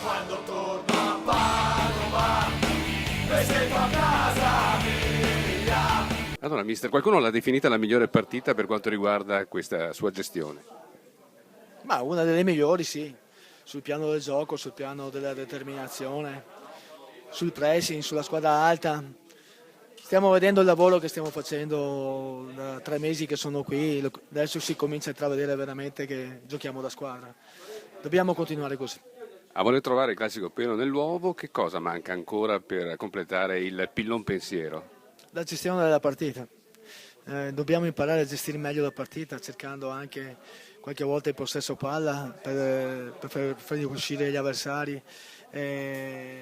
quando torno a Padova, mi sento a casa mia. Allora, mister, qualcuno l'ha definita la migliore partita per quanto riguarda questa sua gestione? Ma una delle migliori, sì, sul piano del gioco, sul piano della determinazione, sul pressing, sulla squadra alta. Stiamo vedendo il lavoro che stiamo facendo da 3 mesi che sono qui, adesso si comincia a intravedere veramente che giochiamo da squadra. Dobbiamo continuare così. A voler trovare il classico pelo nell'uovo, che cosa manca ancora per completare il pillon pensiero? La gestione della partita. Dobbiamo imparare a gestire meglio la partita, cercando anche qualche volta il possesso palla per far uscire gli avversari,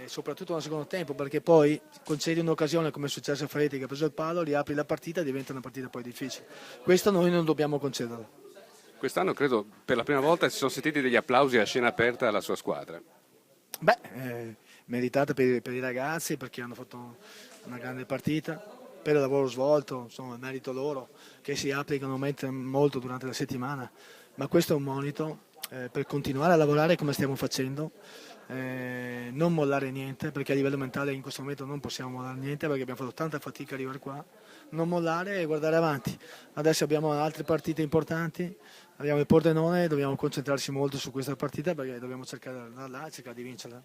soprattutto nel secondo tempo, perché poi concedi un'occasione come è successo a Ferretti che ha preso il palo, riapri la partita e diventa una partita poi difficile. Questo noi non dobbiamo concederlo. Quest'anno credo per la prima volta si sono sentiti degli applausi a scena aperta alla sua squadra. Meritata per i ragazzi perché hanno fatto una grande partita, per il lavoro svolto, insomma, merito loro che si applicano molto durante la settimana, ma questo è un monito per continuare a lavorare come stiamo facendo, non mollare niente, perché a livello mentale in questo momento non possiamo mollare niente perché abbiamo fatto tanta fatica ad arrivare qua, non mollare e guardare avanti. Adesso abbiamo altre partite importanti, abbiamo il Pordenone, dobbiamo concentrarci molto su questa partita perché dobbiamo cercare di andare là e cercare di vincerla.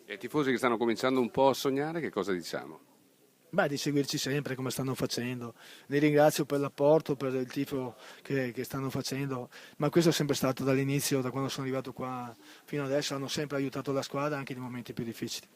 E i tifosi che stanno cominciando un po' a sognare, che cosa diciamo? Di seguirci sempre come stanno facendo. Li ringrazio per l'apporto, per il tifo che stanno facendo, ma questo è sempre stato dall'inizio, da quando sono arrivato qua fino adesso, hanno sempre aiutato la squadra anche nei momenti più difficili.